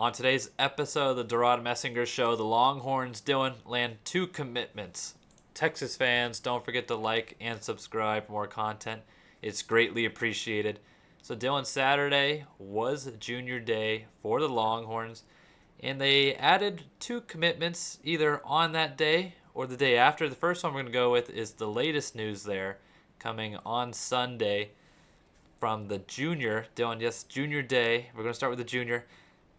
On today's episode of the DeRaud-Messinger Show, the Longhorns, Dylan, land 2 commitments. Texas fans, don't forget to like and subscribe for more content. It's greatly appreciated. So Dylan, Saturday was junior day for the Longhorns, and they added 2 commitments either on that day or the day after. The first one we're going to go with is the latest news there, coming on Sunday from the junior. Dylan, yes, junior day. We're going to start with the junior.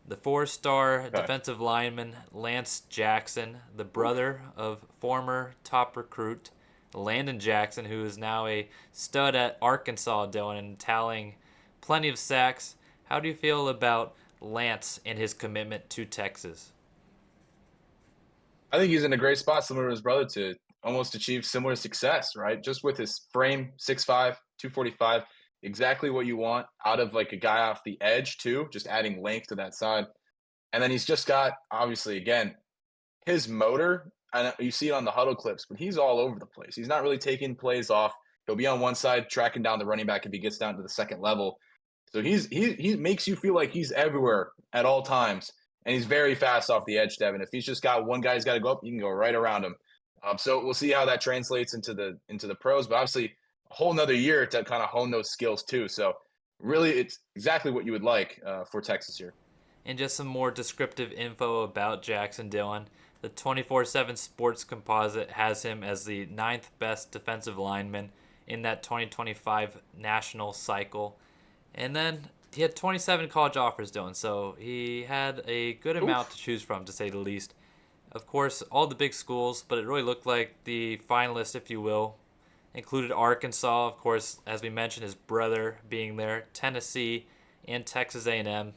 The 4-star Okay. defensive lineman Lance Jackson, the brother of former top recruit Landon Jackson, who is now a stud at Arkansas, Dylan, and tallying plenty of sacks. How do you feel about Lance and his commitment to Texas? I think he's in a great spot, similar to his brother, to almost achieve similar success, right? Just with his frame, 6'5", 245, exactly what you want out of like a guy off the edge too, just adding length to that side. And then he's just got, obviously, again, his motor, and you see it on the huddle clips, but he's all over the place. He's not really taking plays off. He'll be on one side tracking down the running back if he gets down to the second level. So he makes you feel like he's everywhere at all times, and he's very fast off the edge, Devin. If he's just got one guy's got to go up, you can go right around him. So we'll see how that translates into the pros, but obviously a whole nother year to kind of hone those skills too. So really, it's exactly what you would like for Texas here. And just some more descriptive info about Jackson, Dylan. The 24/7 Sports Composite has him as the 9th best defensive lineman in that 2025 national cycle. And then he had 27 college offers, Dylan, so he had a good amount to Oof. choose from, to say the least. Of course, all the big schools, but it really looked like the finalists, if you will, included Arkansas, of course, as we mentioned, his brother being there, Tennessee, and Texas A&M.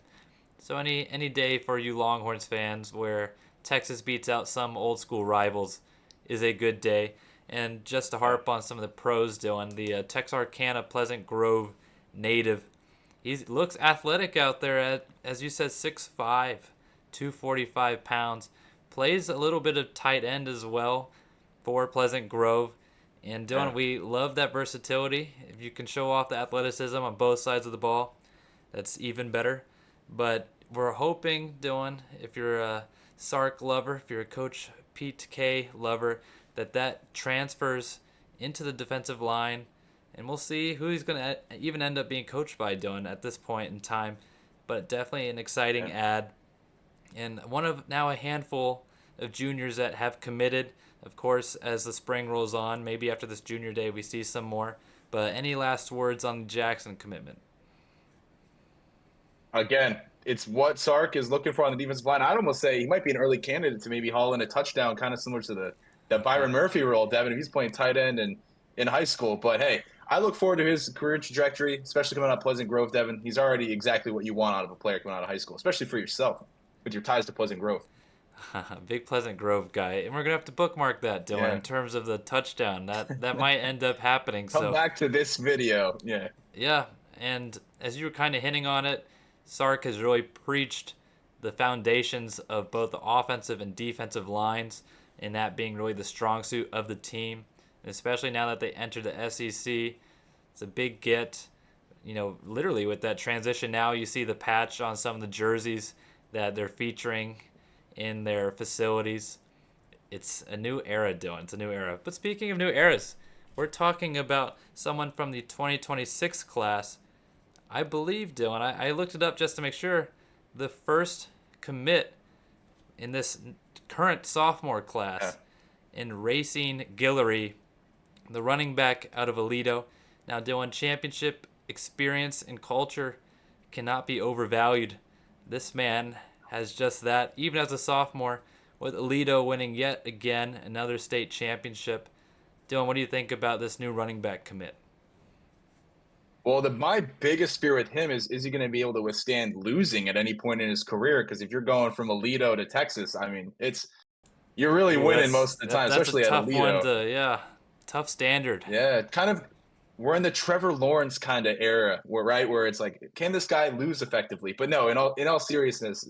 So any day for you Longhorns fans where Texas beats out some old school rivals is a good day. And just to Yeah. harp on some of the pros, Dylan, the Texarkana Pleasant Grove native, he looks athletic out there at, as you said, 6'5", 245 pounds. Plays a little bit of tight end as well for Pleasant Grove. And Dylan, Yeah. we love that versatility. If you can show off the athleticism on both sides of the ball, that's even better. But we're hoping, Dylan, if you're a Sark lover, if you're a Coach Pete K lover, that transfers into the defensive line. And we'll see who he's going to even end up being coached by, Dylan, at this point in time. But definitely an exciting Yeah. ad. And one of now a handful of juniors that have committed. Of course, as the spring rolls on, maybe after this junior day we see some more. But any last words on the Jackson commitment? Again, it's what Sark is looking for on the defensive line. I'd almost say he might be an early candidate to maybe haul in a touchdown, kind of similar to the Byron Murphy role, Devin, if he's playing tight end and in high school. But hey, I look forward to his career trajectory, especially coming out of Pleasant Grove, Devin. He's already exactly what you want out of a player coming out of high school, especially for yourself with your ties to Pleasant Grove. Big Pleasant Grove guy, and we're gonna have to bookmark that, Dylan, in Yeah. terms of the touchdown. That might end up happening. Come So back to this video. Yeah. yeah, and as you were kind of hinting on it, Sark has really preached the foundations of both the offensive and defensive lines, and that being really the strong suit of the team, and especially now that they enter the SEC. It's a big get. Literally with that transition now, you see the patch on some of the jerseys that they're featuring in their facilities. It's a new era, Dylan. It's a new era. But speaking of new eras, we're talking about someone from the 2026 class. I believe, Dylan, I looked it up just to make sure, the first commit in this current sophomore Yeah. class in Raycine Guillory, the running back out of Aledo. Now, Dylan, championship experience and culture cannot be overvalued. This man has just that, even as a sophomore, with Aledo winning yet again another state championship. Dylan, what do you think about this new running back commit? Well, my biggest fear with him is he going to be able to withstand losing at any point in his career? Because if you're going from Aledo to Texas, I mean, you're really Ooh, winning that's most of the that, time, that's a especially at tough one Aledo. to, yeah, tough standard. Yeah, kind of. We're in the Trevor Lawrence kind of era, where it's like, can this guy lose effectively? But no, in all seriousness,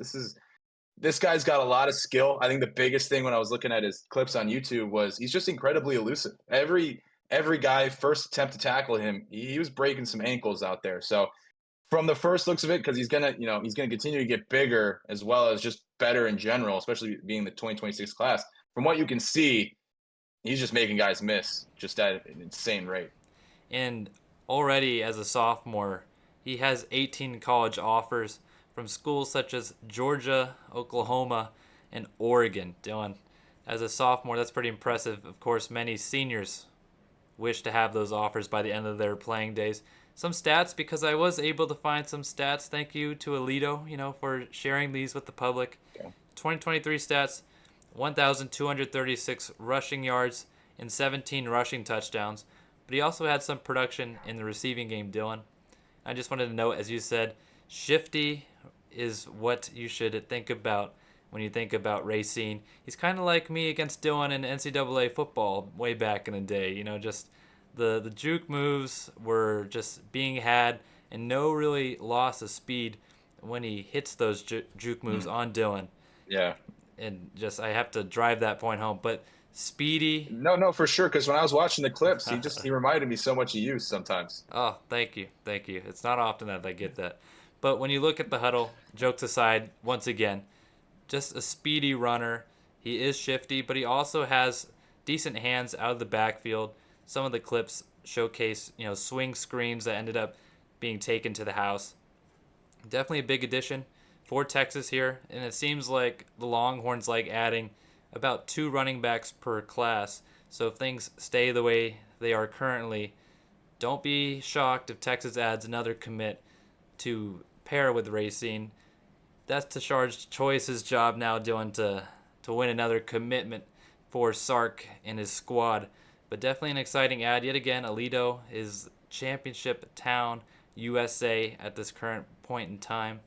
this guy's got a lot of skill. I think the biggest thing when I was looking at his clips on YouTube was he's just incredibly elusive. Every guy first attempt to tackle him, he was breaking some ankles out there. So from the first looks of it, because he's gonna continue to get bigger as well as just better in general, especially being the 2026 class. From what you can see, he's just making guys miss just at an insane rate. And already as a sophomore, he has 18 college offers from schools such as Georgia, Oklahoma, and Oregon. Dylan, as a sophomore, that's pretty impressive. Of course, many seniors wish to have those offers by the end of their playing days. Some stats, because I was able to find some stats. Thank you to Alito, for sharing these with the public. Okay. 2023 stats: 1,236 rushing yards and 17 rushing touchdowns. But he also had some production in the receiving game, Dylan. I just wanted to note, as you said, shifty is what you should think about when you think about Raycine. He's kind of like me against Dylan in NCAA football way back in the day. Just the juke moves were just being had and no really loss of speed when he hits those juke moves on Dylan. Yeah. And just I have to drive that point home. But speedy. No, no, for sure. Because when I was watching the clips, he reminded me so much of you sometimes. Oh, thank you. Thank you. It's not often that I get that. But when you look at the huddle, jokes aside, once again, just a speedy runner. He is shifty, but he also has decent hands out of the backfield. Some of the clips showcase, swing screens that ended up being taken to the house. Definitely a big addition for Texas here, and it seems like the Longhorns like adding about 2 running backs per class. So if things stay the way they are currently, don't be shocked if Texas adds another commit to pair with Raycine. That's Tashard's Choice's job now, doing to win another commitment for Sark and his squad. But definitely an exciting ad. Yet again, Alito is championship town USA at this current point in time.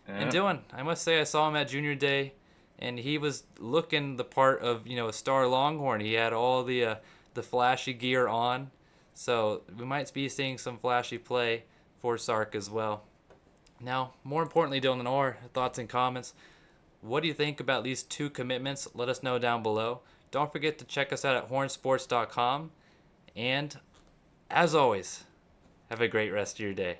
And Yeah. Dylan, I must say I saw him at junior day, and he was looking the part of a star Longhorn. He had all the flashy gear on, so we might be seeing some flashy play for Sark as well. Now, more importantly, Dylan, and our thoughts and comments. What do you think about these 2 commitments? Let us know down below. Don't forget to check us out at HornSports.com. And as always, have a great rest of your day.